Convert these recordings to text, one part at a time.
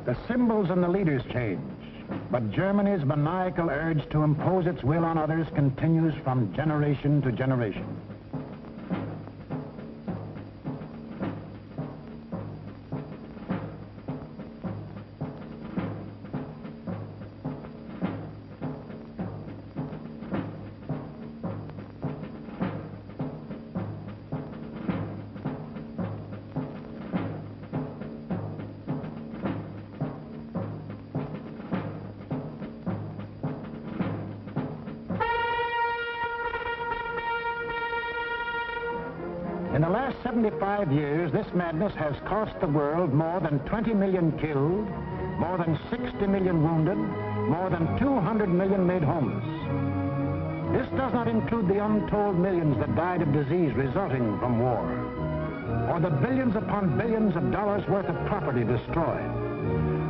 The symbols and the leaders change, but Germany's maniacal urge to impose its will on others continues from generation to generation. In the last 75 years, this madness has cost the world more than 20 million killed, more than 60 million wounded, more than 200 million made homeless. This does not include the untold millions that died of disease resulting from war, or the billions upon billions of dollars worth of property destroyed.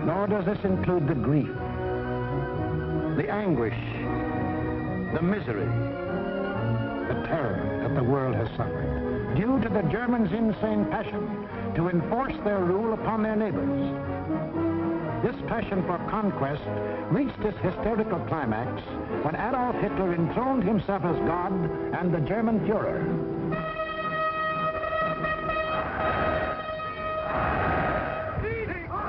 Nor does this include the grief, the anguish, the misery, the terror that the world has suffered, due to the Germans' insane passion to enforce their rule upon their neighbors. This passion for conquest reached its hysterical climax when Adolf Hitler enthroned himself as God and the German Führer.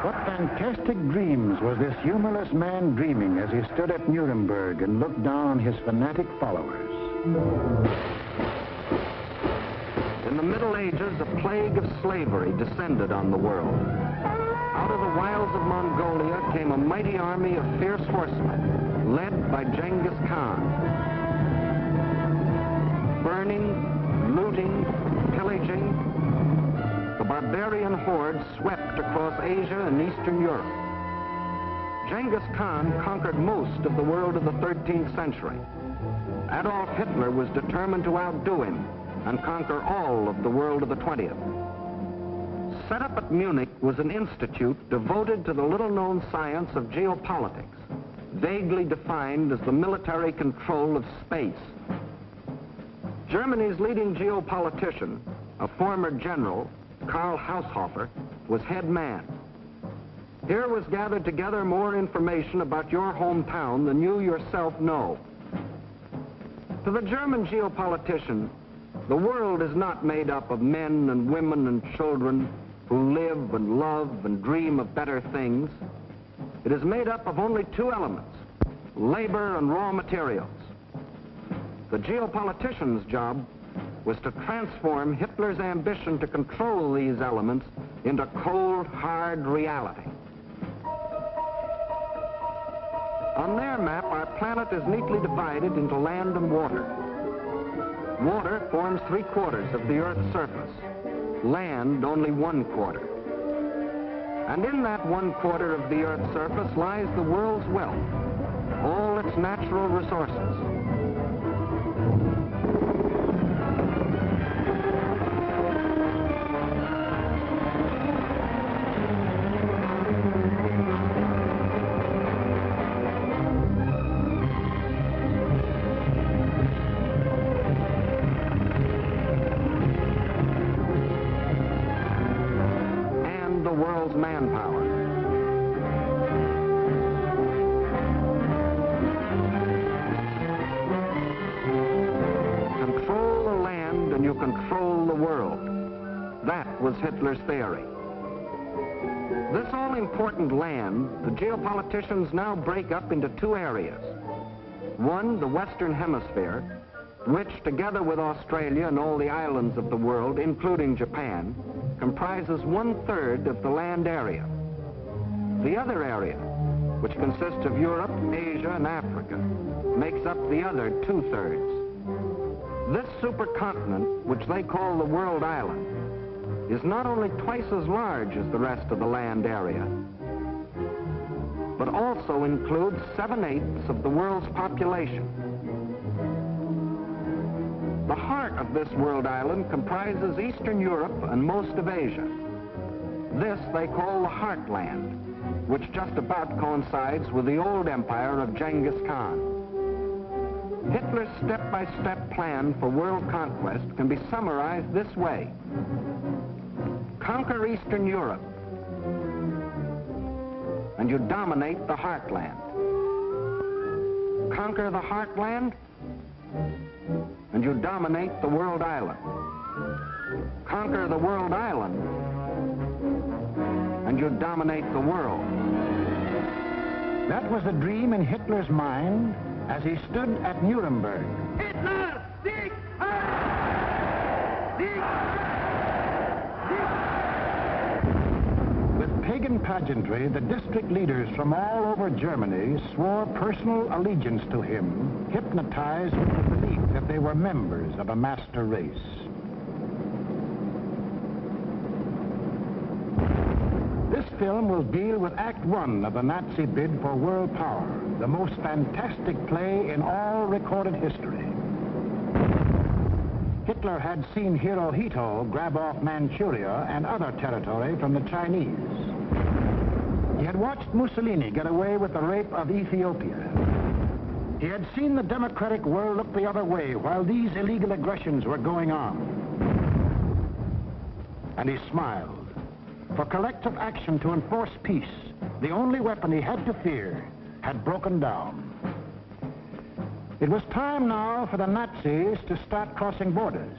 What fantastic dreams was this humorless man dreaming as he stood at Nuremberg and looked down on his fanatic followers? In the Middle Ages, a plague of slavery descended on the world. Out of the wilds of Mongolia came a mighty army of fierce horsemen, led by Genghis Khan. Burning, looting, pillaging, the barbarian horde swept across Asia and Eastern Europe. Genghis Khan conquered most of the world of the 13th century. Adolf Hitler was determined to outdo him and conquer all of the world of the 20th. Set up at Munich was an institute devoted to the little-known science of geopolitics, vaguely defined as the military control of space. Germany's leading geopolitician, a former general, Karl Haushofer, was head man. Here was gathered together more information about your hometown than you yourself know. To the German geopolitician, the world is not made up of men and women and children who live and love and dream of better things. It is made up of only two elements, labor and raw materials. The geopolitician's job was to transform Hitler's ambition to control these elements into cold, hard reality. On their map, our planet is neatly divided into land and water. Water forms 3/4 of the Earth's surface, land only 1/4. And in that 1/4 of the Earth's surface lies the world's wealth, all its natural resources. manpower. Control the land and you control the world. That was Hitler's theory. This all-important land, the geopoliticians now break up into two areas. One, the Western Hemisphere, which, together with Australia and all the islands of the world, including Japan, comprises 1/3 of the land area. The other area, which consists of Europe, Asia, and Africa, makes up the other 2/3. This supercontinent, which they call the World Island, is not only twice as large as the rest of the land area, but also includes 7/8 of the world's population. The heart of this world island comprises Eastern Europe and most of Asia. This they call the Heartland, which just about coincides with the old empire of Genghis Khan. Hitler's step-by-step plan for world conquest can be summarized this way. Conquer Eastern Europe, and you dominate the Heartland. Conquer the Heartland, and you dominate the World Island. Conquer the World Island, and you dominate the world. That was a dream in Hitler's mind as he stood at Nuremberg. Hitler, Sieg Heil! Sieg Heil! With pagan pageantry, the district leaders from all over Germany swore personal allegiance to him, hypnotized with the belief that they were members of a master race. This film will deal with Act One of the Nazi bid for world power, the most fantastic play in all recorded history. Hitler had seen Hirohito grab off Manchuria and other territory from the Chinese. He had watched Mussolini get away with the rape of Ethiopia. He had seen the democratic world look the other way while these illegal aggressions were going on. And he smiled. For collective action to enforce peace, the only weapon he had to fear had broken down. It was time now for the Nazis to start crossing borders.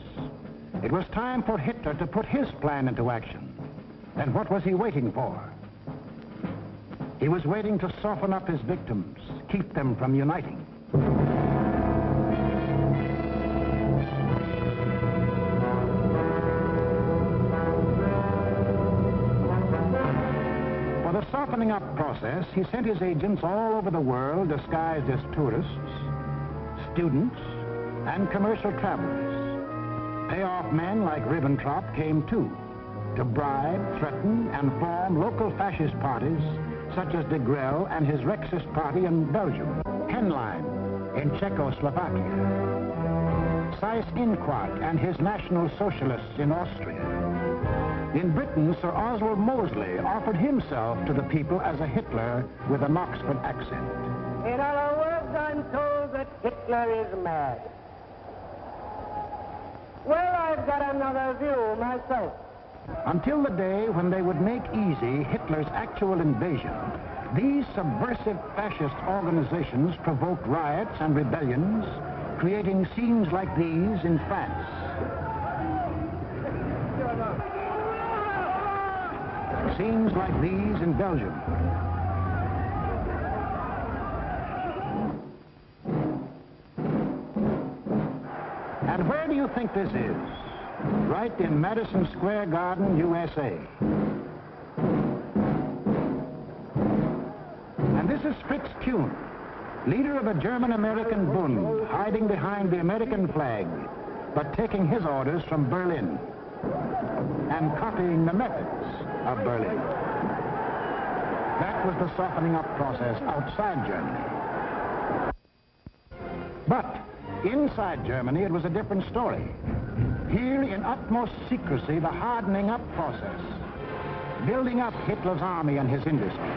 It was time for Hitler to put his plan into action. And what was he waiting for? He was waiting to soften up his victims, keep them from uniting. For the softening up process, he sent his agents all over the world disguised as tourists, students, and commercial travelers. Payoff men like Ribbentrop came too, to bribe, threaten, and form local fascist parties such as de Grelle and his Rexist party in Belgium, Henlein in Czechoslovakia, Seyss-Inquart and his National Socialists in Austria. In Britain, Sir Oswald Mosley offered himself to the people as a Hitler with an Oxford accent. In other words, I'm told that Hitler is mad. Well, I've got another view myself. Until the day when they would make easy Hitler's actual invasion, these subversive fascist organizations provoked riots and rebellions, creating scenes like these in France. Scenes like these in Belgium. And where do you think this is? Right in Madison Square Garden, USA. And this is Fritz Kuhn, leader of a German-American Bund, hiding behind the American flag, but taking his orders from Berlin and copying the methods of Berlin. That was the softening up process outside Germany. But inside Germany, it was a different story. Here, in utmost secrecy, the hardening up process, building up Hitler's army and his industry.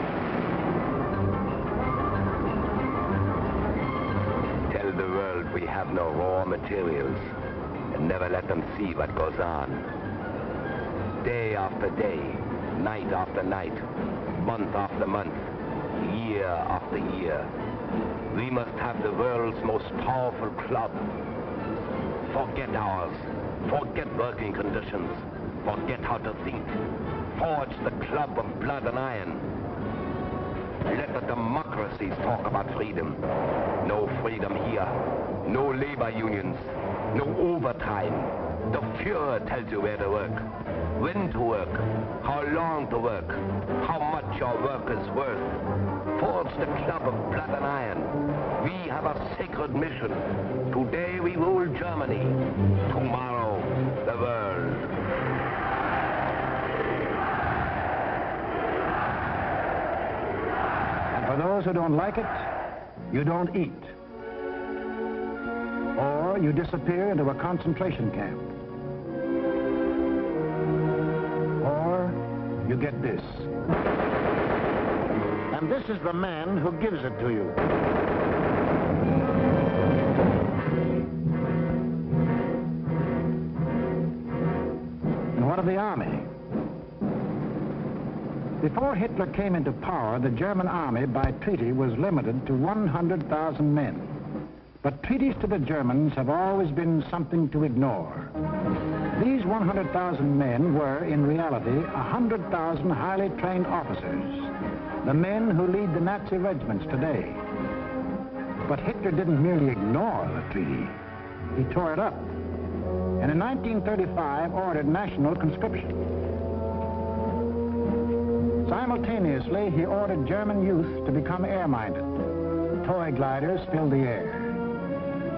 Tell the world we have no raw materials, and never let them see what goes on. Day after day, night after night, month after month, year after year. We must have the world's most powerful club. Forget ours. Forget working conditions. Forget how to think. Forge the club of blood and iron. Let the democracies talk about freedom. No freedom here. No labor unions. No overtime. The Fuhrer tells you where to work, when to work, how long to work, how much your work is worth. Forge the club of blood and iron. We have a sacred mission. Today we rule Germany. Tomorrow, the world. And for those who don't like it, you don't eat. Or you disappear into a concentration camp. Or you get this. And this is the man who gives it to you. And what of the army? Before Hitler came into power, the German army by treaty was limited to 100,000 men. But treaties to the Germans have always been something to ignore. These 100,000 men were, in reality, 100,000 highly trained officers, the men who lead the Nazi regiments today. But Hitler didn't merely ignore the treaty. He tore it up, and in 1935 ordered national conscription. Simultaneously, he ordered German youth to become air-minded. Toy gliders filled the air.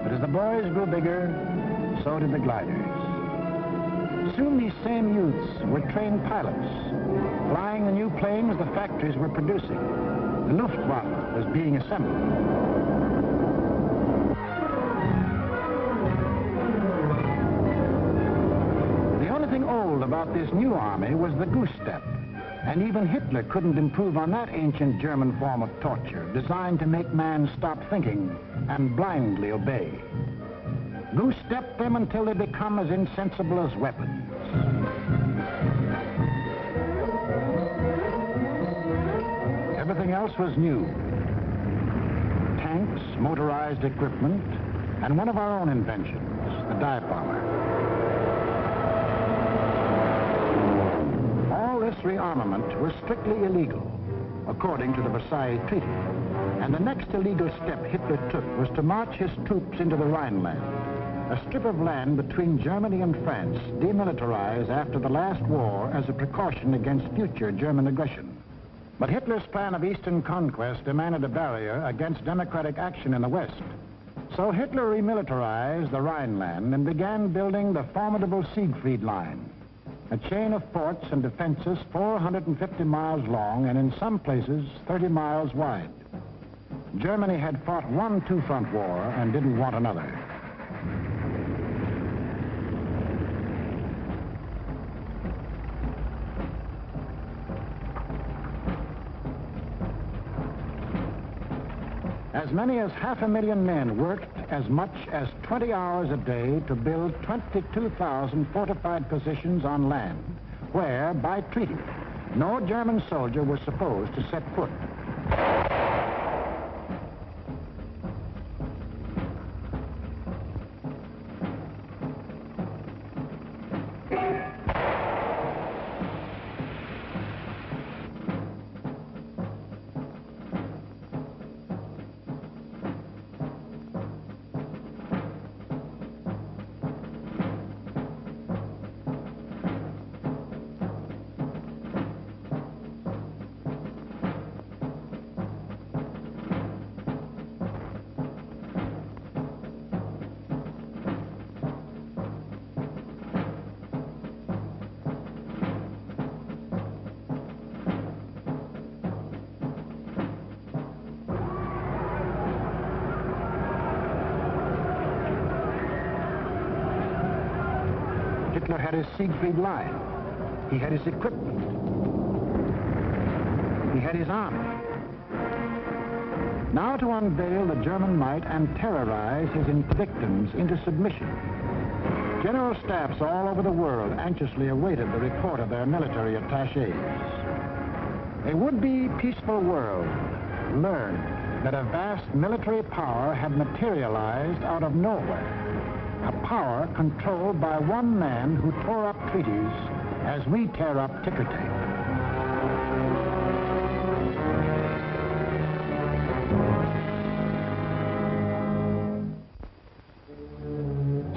But as the boys grew bigger, so did the gliders. Soon these same youths were trained pilots, flying the new planes the factories were producing. The Luftwaffe was being assembled. The only thing old about this new army was the goose step. And even Hitler couldn't improve on that ancient German form of torture, designed to make man stop thinking and blindly obey. Goose-step them until they become as insensible as weapons. Everything else was new. Tanks, motorized equipment, and one of our own inventions, the dive bomber. This rearmament was strictly illegal, according to the Versailles Treaty. And the next illegal step Hitler took was to march his troops into the Rhineland, a strip of land between Germany and France, demilitarized after the last war as a precaution against future German aggression. But Hitler's plan of eastern conquest demanded a barrier against democratic action in the West. So Hitler remilitarized the Rhineland and began building the formidable Siegfried Line, a chain of forts and defenses 450 miles long and in some places 30 miles wide. Germany had fought one two-front war and didn't want another. As many as 500,000 men worked as much as 20 hours a day to build 22,000 fortified positions on land, where, by treaty, no German soldier was supposed to set foot. Hitler had his Siegfried Line. He had his equipment. He had his army. Now to unveil the German might and terrorize his victims into submission. General staffs all over the world anxiously awaited the report of their military attachés. A would-be peaceful world learned that a vast military power had materialized out of nowhere. A power controlled by one man who tore up treaties as we tear up ticker tape.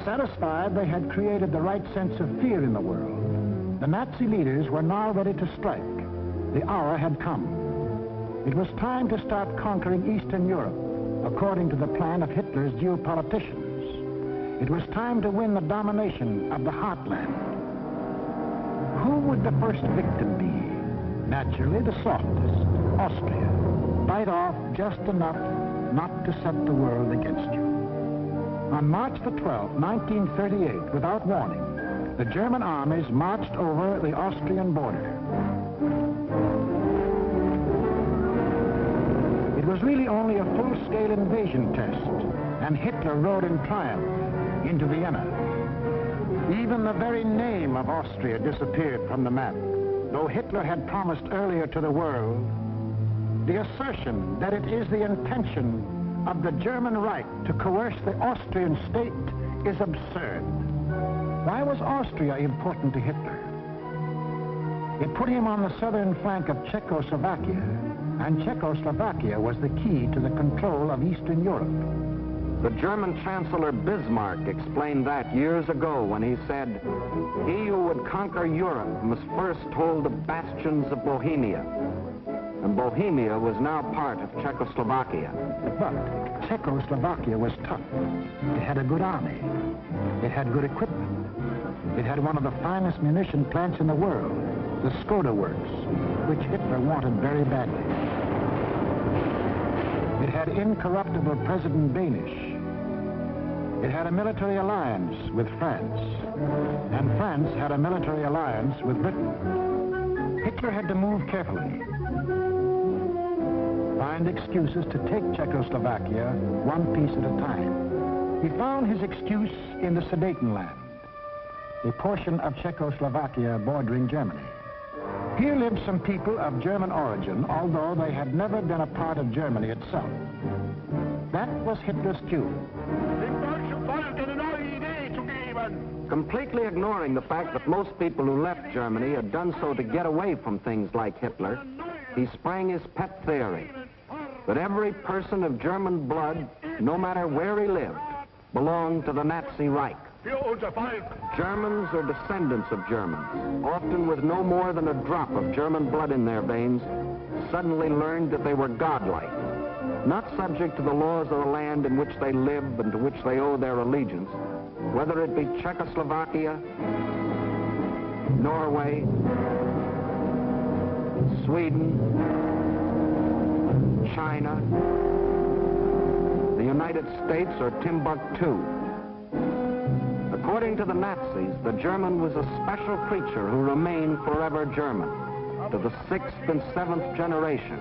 Satisfied they had created the right sense of fear in the world, the Nazi leaders were now ready to strike. The hour had come. It was time to start conquering Eastern Europe, according to the plan of Hitler's geopoliticians. It was time to win the domination of the heartland. Who would the first victim be? Naturally, the softest, Austria. Bite off just enough not to set the world against you. On March the 12th, 1938, without warning, the German armies marched over the Austrian border. It was really only a full-scale invasion test, and Hitler rode in triumph into Vienna. Even the very name of Austria disappeared from the map, though Hitler had promised earlier to the world. The assertion that it is the intention of the German Reich to coerce the Austrian state is absurd. Why was Austria important to Hitler? It put him on the southern flank of Czechoslovakia, and Czechoslovakia was the key to the control of Eastern Europe. The German Chancellor Bismarck explained that years ago when he said, "He who would conquer Europe must first hold the bastions of Bohemia." And Bohemia was now part of Czechoslovakia. But Czechoslovakia was tough. It had a good army. It had good equipment. It had one of the finest munition plants in the world, the Skoda Works, which Hitler wanted very badly. It had incorruptible President Danish. It had a military alliance with France. And France had a military alliance with Britain. Hitler had to move carefully. Find excuses to take Czechoslovakia one piece at a time. He found his excuse in the Sudetenland, a portion of Czechoslovakia bordering Germany. Here lived some people of German origin, although they had never been a part of Germany itself. That was Hitler's cue. Completely ignoring the fact that most people who left Germany had done so to get away from things like Hitler, he sprang his pet theory that every person of German blood, no matter where he lived, belonged to the Nazi Reich. Germans or descendants of Germans, often with no more than a drop of German blood in their veins, suddenly learned that they were godlike, not subject to the laws of the land in which they live and to which they owe their allegiance, whether it be Czechoslovakia, Norway, Sweden, China, the United States, or Timbuktu. According to the Nazis, the German was a special creature who remained forever German, to the 6th and 7th generation,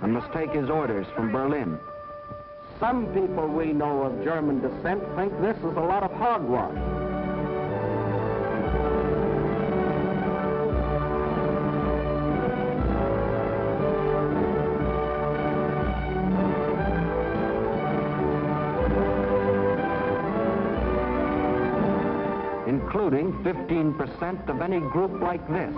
and must take his orders from Berlin. Some people we know of German descent think this is a lot of hogwash. Including 15% of any group like this.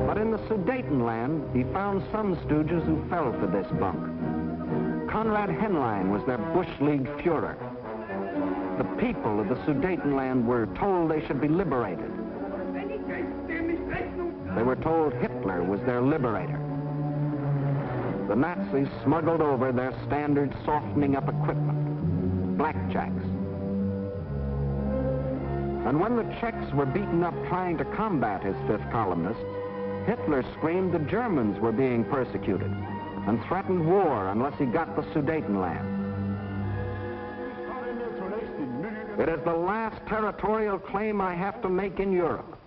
But in the Sudetenland, he found some stooges who fell for this bunk. Konrad Henlein was their Bush League Führer. The people of the Sudetenland were told they should be liberated. They were told Hitler was their liberator. The Nazis smuggled over their standard softening up equipment, blackjacks. And when the Czechs were beaten up trying to combat his fifth columnists, Hitler screamed the Germans were being persecuted and threatened war unless he got the Sudetenland. It is the last territorial claim I have to make in Europe.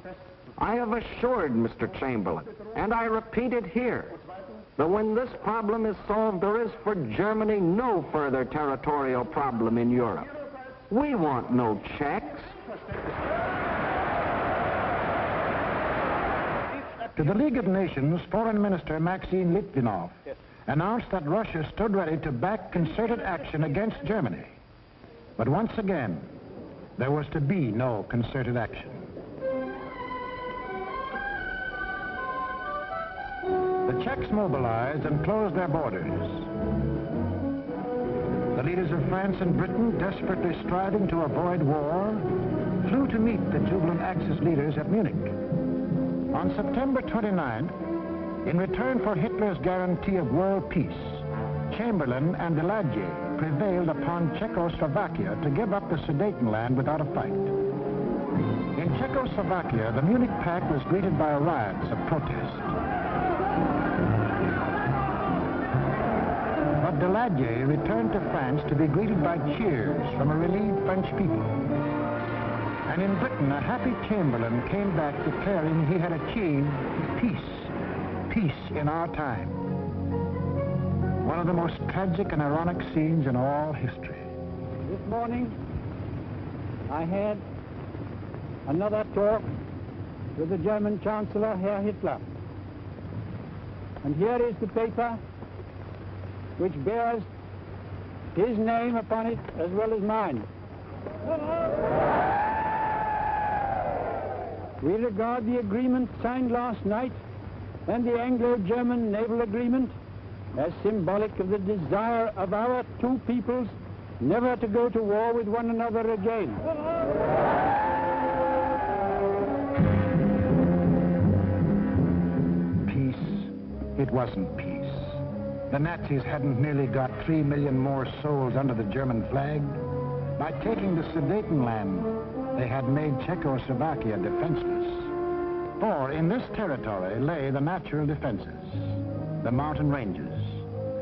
I have assured Mr. Chamberlain, and I repeat it here, But when this problem is solved, there is for Germany no further territorial problem in Europe. We want no Czechs. To the League of Nations, Foreign Minister Maxim Litvinov announced that Russia stood ready to back concerted action against Germany. But once again, there was to be no concerted action. The Czechs mobilized and closed their borders. The leaders of France and Britain, desperately striving to avoid war, flew to meet the jubilant Axis leaders at Munich. On September 29th, in return for Hitler's guarantee of world peace, Chamberlain and Daladier prevailed upon Czechoslovakia to give up the Sudetenland without a fight. In Czechoslovakia, the Munich Pact was greeted by riots of protest. But Daladier returned to France to be greeted by cheers from a relieved French people. And in Britain, a happy Chamberlain came back declaring he had achieved peace in our time. One of the most tragic and ironic scenes in all history. This morning, I had another talk with the German Chancellor, Herr Hitler. And here is the paper which bears his name upon it as well as mine. We regard the agreement signed last night and the Anglo-German naval agreement as symbolic of the desire of our two peoples never to go to war with one another again. Peace? It wasn't peace. The Nazis hadn't merely got 3 million more souls under the German flag. By taking the Sudetenland, they had made Czechoslovakia defenseless. For in this territory lay the natural defenses, the mountain ranges,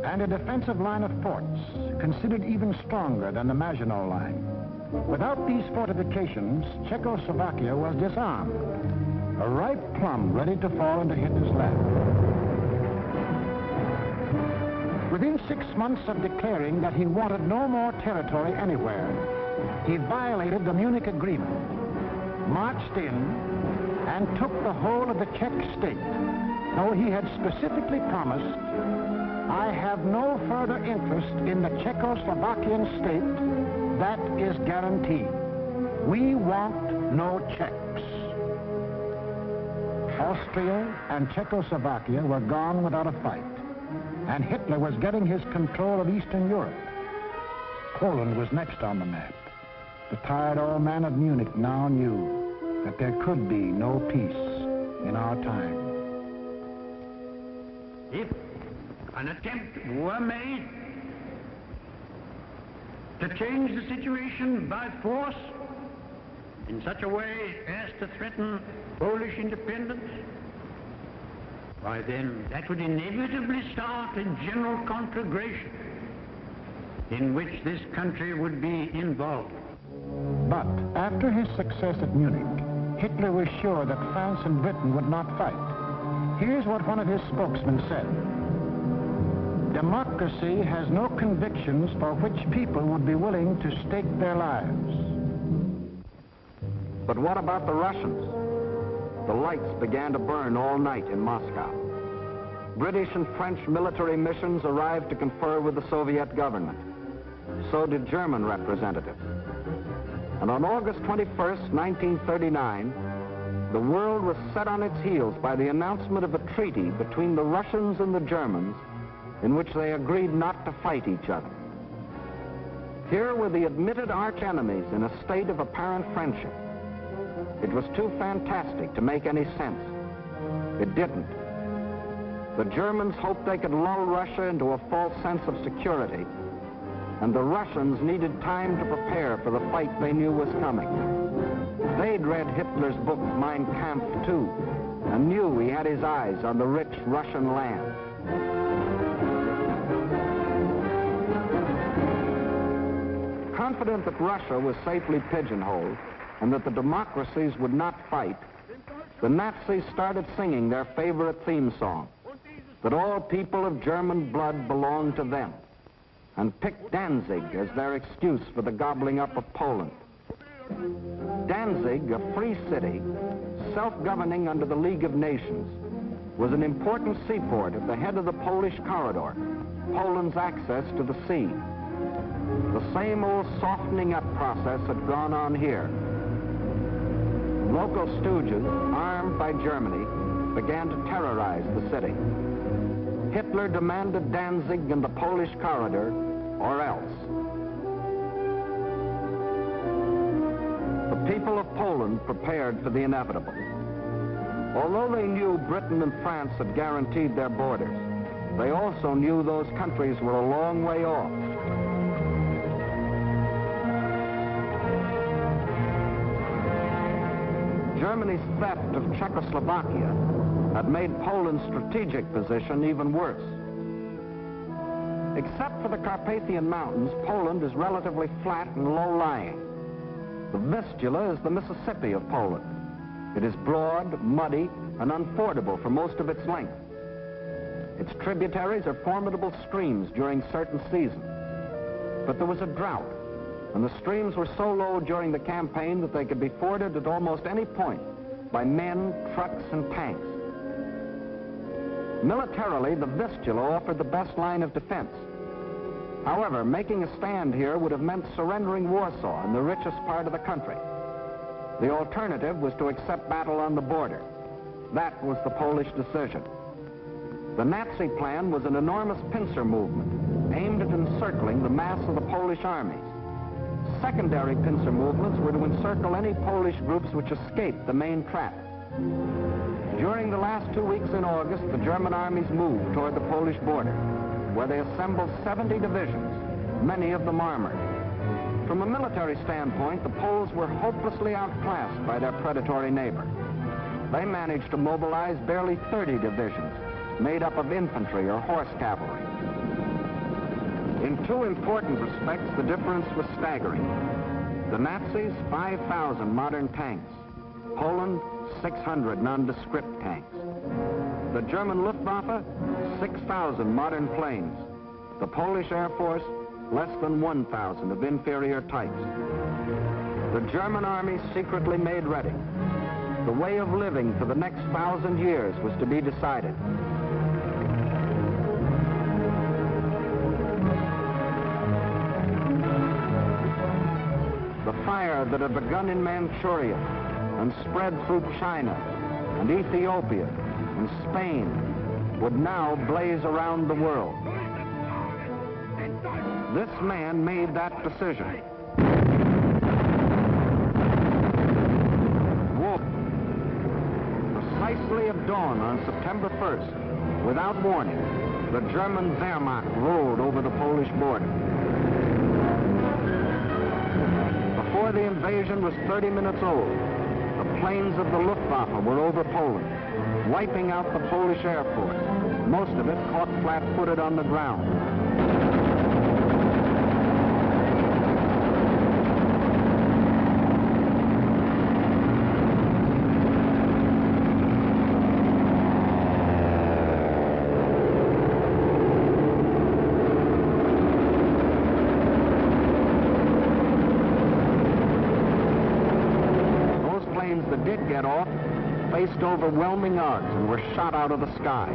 and a defensive line of forts, considered even stronger than the Maginot Line. Without these fortifications, Czechoslovakia was disarmed, a ripe plum ready to fall into Hitler's lap. Within 6 months of declaring that he wanted no more territory anywhere, he violated the Munich Agreement, marched in, and took the whole of the Czech state, though he had specifically promised, "I have no further interest in the Czechoslovakian state. That is guaranteed. We want no Czechs." Austria and Czechoslovakia were gone without a fight, and Hitler was getting his control of Eastern Europe. Poland was next on the map. The tired old man of Munich now knew that there could be no peace in our time. If an attempt were made to change the situation by force in such a way as to threaten Polish independence, why then that would inevitably start a general conflagration in which this country would be involved. But after his success at Munich, Hitler was sure that France and Britain would not fight. Here's what one of his spokesmen said: "Democracy has no convictions for which people would be willing to stake their lives." But what about the Russians? The lights began to burn all night in Moscow. British and French military missions arrived to confer with the Soviet government. So did German representatives. And on August 21st, 1939, the world was set on its heels by the announcement of a treaty between the Russians and the Germans in which they agreed not to fight each other. Here were the admitted arch-enemies in a state of apparent friendship. It was too fantastic to make any sense. It didn't. The Germans hoped they could lull Russia into a false sense of security, and the Russians needed time to prepare for the fight they knew was coming. They'd read Hitler's book, Mein Kampf, too, and knew he had his eyes on the rich Russian land. Confident that Russia was safely pigeonholed and that the democracies would not fight, the Nazis started singing their favorite theme song, that all people of German blood belonged to them, and picked Danzig as their excuse for the gobbling up of Poland. Danzig, a free city, self-governing under the League of Nations, was an important seaport at the head of the Polish corridor, Poland's access to the sea. The same old softening up process had gone on here. Local stooges, armed by Germany, began to terrorize the city. Hitler demanded Danzig and the Polish corridor, or else. The people of Poland prepared for the inevitable. Although they knew Britain and France had guaranteed their borders, they also knew those countries were a long way off. Germany's theft of Czechoslovakia had made Poland's strategic position even worse. Except for the Carpathian Mountains, Poland is relatively flat and low-lying. The Vistula is the Mississippi of Poland. It is broad, muddy, and unfordable for most of its length. Its tributaries are formidable streams during certain seasons. But there was a drought, and the streams were so low during the campaign that they could be forded at almost any point by men, trucks, and tanks. Militarily, the Vistula offered the best line of defense. However, making a stand here would have meant surrendering Warsaw, in the richest part of the country. The alternative was to accept battle on the border. That was the Polish decision. The Nazi plan was an enormous pincer movement, aimed at encircling the mass of the Polish armies. Secondary pincer movements were to encircle any Polish groups which escaped the main trap. During the last 2 weeks in August, the German armies moved toward the Polish border, where they assembled 70 divisions, many of them armored. From a military standpoint, the Poles were hopelessly outclassed by their predatory neighbor. They managed to mobilize barely 30 divisions, made up of infantry or horse cavalry. In two important respects, the difference was staggering. The Nazis, 5,000 modern tanks. Poland, 600 nondescript tanks. The German Luftwaffe, 6,000 modern planes. The Polish Air Force, less than 1,000 of inferior types. The German army secretly made ready. The way of living for the next 1,000 years was to be decided. The fire that had begun in Manchuria and spread through China and Ethiopia and Spain would now blaze around the world. This man made that decision. War. Precisely at dawn on September 1st, without warning, the German Wehrmacht rolled over the Polish border. Before the invasion was 30 minutes old, the planes of the Luftwaffe were over Poland, wiping out the Polish Air Force, most of it caught flat-footed on the ground. Get off, faced overwhelming odds and were shot out of the sky.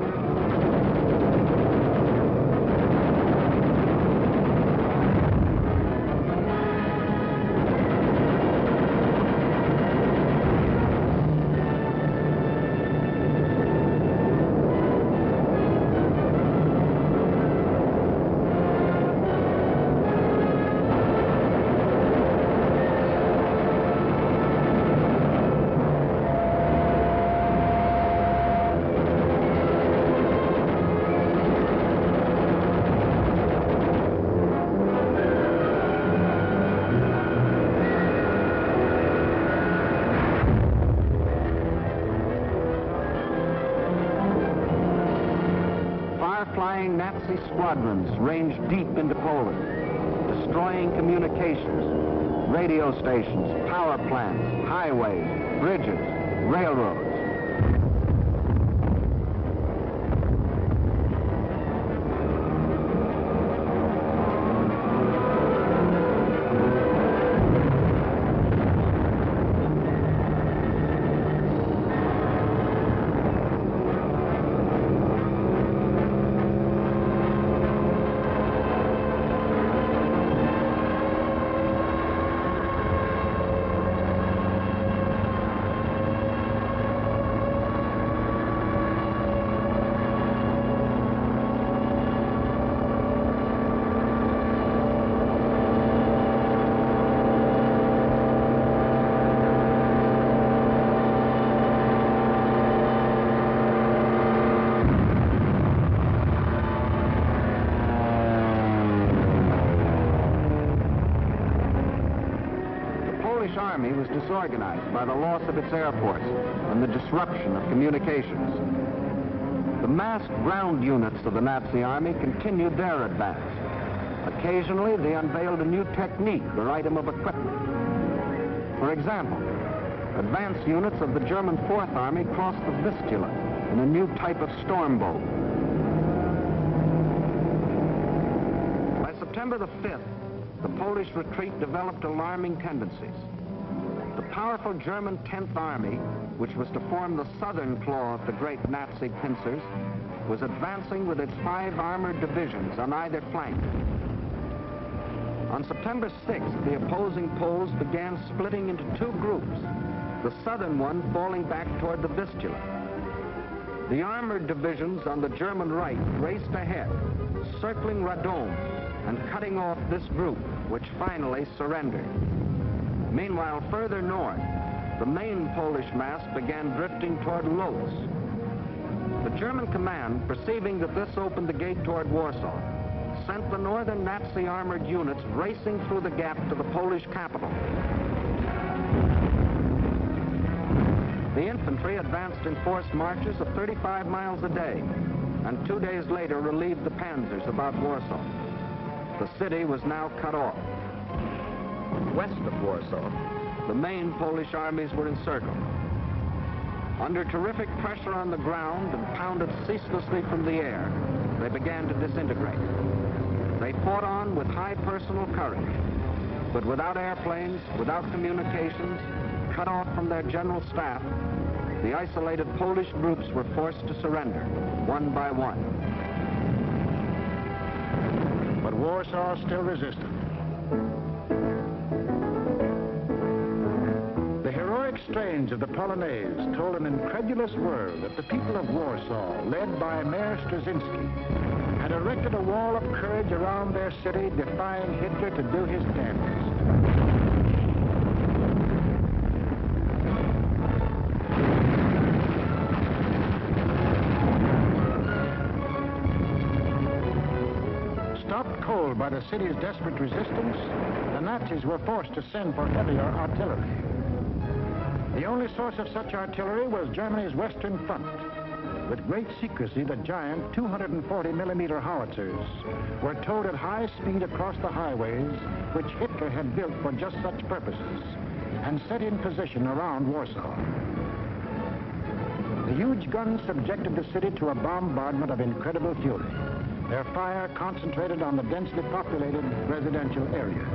Flying Nazi squadrons ranged deep into Poland, destroying communications, radio stations, power plants, highways, bridges, railroads. Polish army was disorganized by the loss of its air force and the disruption of communications. The massed ground units of the Nazi army continued their advance. Occasionally, they unveiled a new technique or item of equipment. For example, advance units of the German Fourth Army crossed the Vistula in a new type of storm boat. By September the 5th, the Polish retreat developed alarming tendencies. The powerful German 10th Army, which was to form the southern claw of the great Nazi pincers, was advancing with its 5 armored divisions on either flank. On September 6th, the opposing poles began splitting into 2 groups, the southern one falling back toward the Vistula. The armored divisions on the German right raced ahead, circling Radom and cutting off this group, which finally surrendered. Meanwhile, further north, the main Polish mass began drifting toward Lodz. The German command, perceiving that this opened the gate toward Warsaw, sent the northern Nazi armored units racing through the gap to the Polish capital. The infantry advanced in forced marches of 35 miles a day, and 2 days later relieved the panzers about Warsaw. The city was now cut off. West of Warsaw, the main Polish armies were encircled. Under terrific pressure on the ground and pounded ceaselessly from the air, they began to disintegrate. They fought on with high personal courage, but without airplanes, without communications, cut off from their general staff, the isolated Polish groups were forced to surrender, one by one. But Warsaw still resisted. The heroic strains of the Polonaise told an incredulous world that the people of Warsaw, led by Mayor Straczynski, had erected a wall of courage around their city, defying Hitler to do his damnedest. Stopped cold by the city's desperate resistance, the Nazis were forced to send for heavier artillery. The only source of such artillery was Germany's Western Front. With great secrecy, the giant 240mm howitzers were towed at high speed across the highways which Hitler had built for just such purposes and set in position around Warsaw. The huge guns subjected the city to a bombardment of incredible fury. Their fire concentrated on the densely populated residential areas.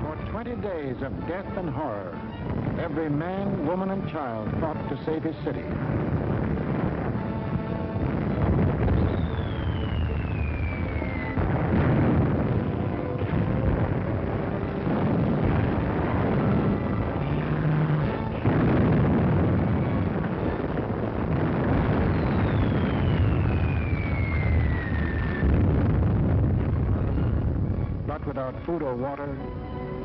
For 20 days of death and horror, every man, woman, and child fought to save his city. Without food or water,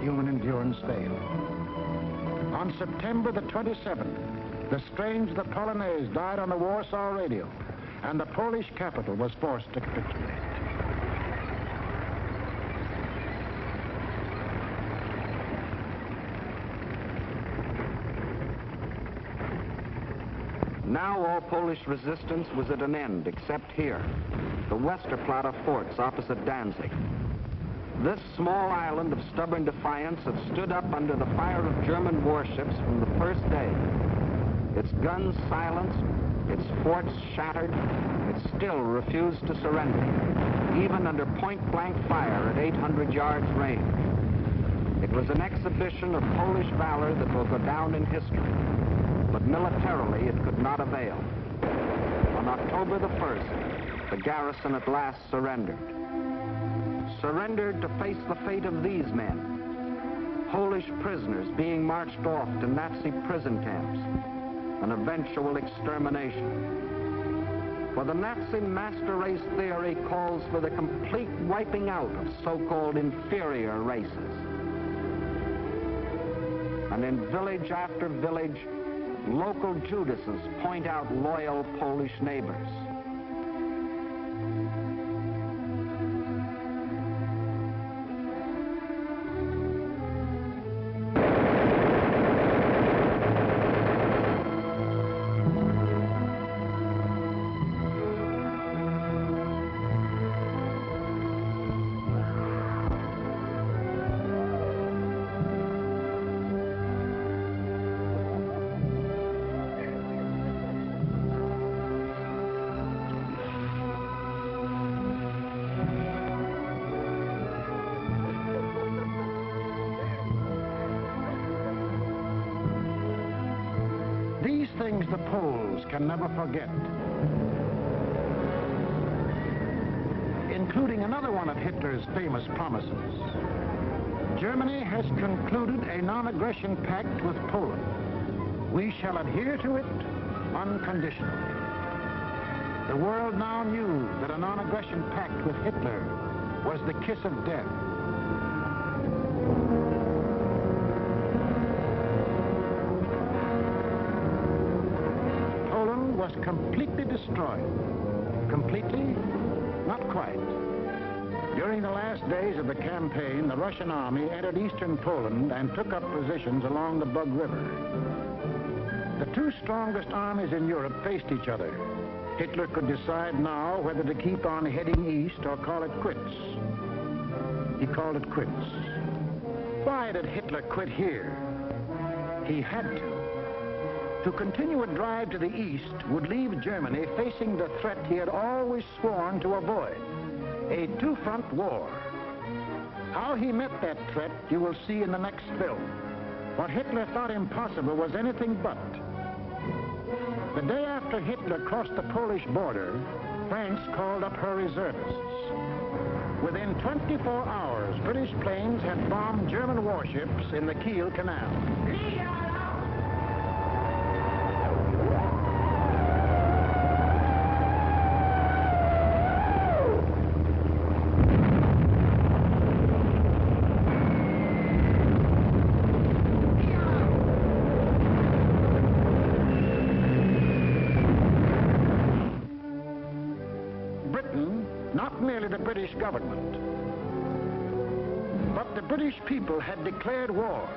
human endurance failed. On September the 27th, the strains of the Polonaise died on the Warsaw radio, and the Polish capital was forced to capitulate. Now all Polish resistance was at an end, except here, the Westerplatte forts opposite Danzig. This small island of stubborn defiance had stood up under the fire of German warships from the first day. Its guns silenced, its forts shattered, it still refused to surrender, even under point-blank fire at 800 yards range. It was an exhibition of Polish valor that will go down in history, but militarily it could not avail. On October the 1st, the garrison at last surrendered. Surrendered to face the fate of these men, Polish prisoners being marched off to Nazi prison camps, an eventual extermination. For the Nazi master race theory calls for the complete wiping out of so-called inferior races. And in village after village, local Judases point out loyal Polish neighbors. These things the Poles can never forget, including another one of Hitler's famous promises. Germany has concluded a non-aggression pact with Poland. We shall adhere to it unconditionally. The world now knew that a non-aggression pact with Hitler was the kiss of death. Was completely destroyed. Completely? Not quite. During the last days of the campaign, the Russian army entered eastern Poland and took up positions along the Bug River. The two strongest armies in Europe faced each other. Hitler could decide now whether to keep on heading east or call it quits. He called it quits. Why did Hitler quit here? He had to. To continue a drive to the east would leave Germany facing the threat he had always sworn to avoid, a two-front war. How he met that threat you will see in the next film. What Hitler thought impossible was anything but. The day after Hitler crossed the Polish border, France called up her reservists. Within 24 hours, British planes had bombed German warships in the Kiel Canal. Not merely the British government, but the British people had declared war.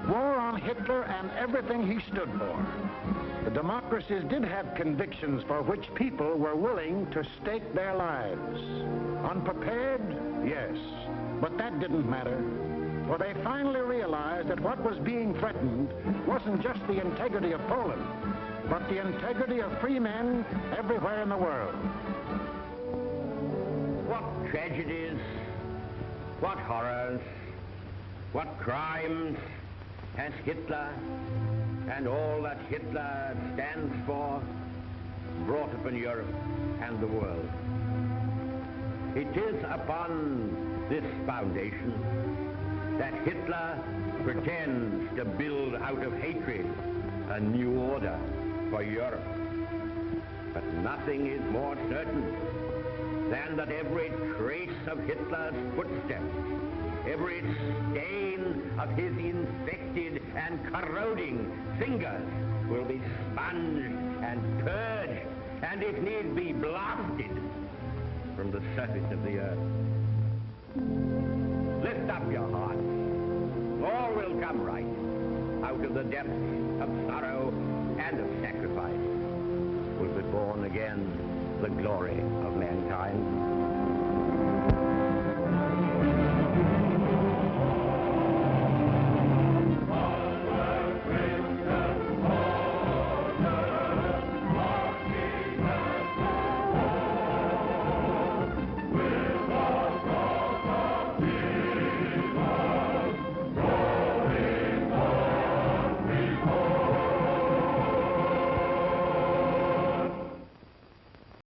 War on Hitler and everything he stood for. The democracies did have convictions for which people were willing to stake their lives. Unprepared? Yes. But that didn't matter. For they finally realized that what was being threatened wasn't just the integrity of Poland, but the integrity of free men everywhere in the world. What tragedies, what horrors, what crimes has Hitler and all that Hitler stands for brought upon Europe and the world. It is upon this foundation that Hitler pretends to build out of hatred a new order for Europe. But nothing is more certain than that every trace of Hitler's footsteps, every stain of his infected and corroding fingers will be sponged and purged, and if need be, blasted from the surface of the earth. Lift up your hearts. All will come right out of the depths of sorrow and of sacrifice. Will be born again the glory of mankind.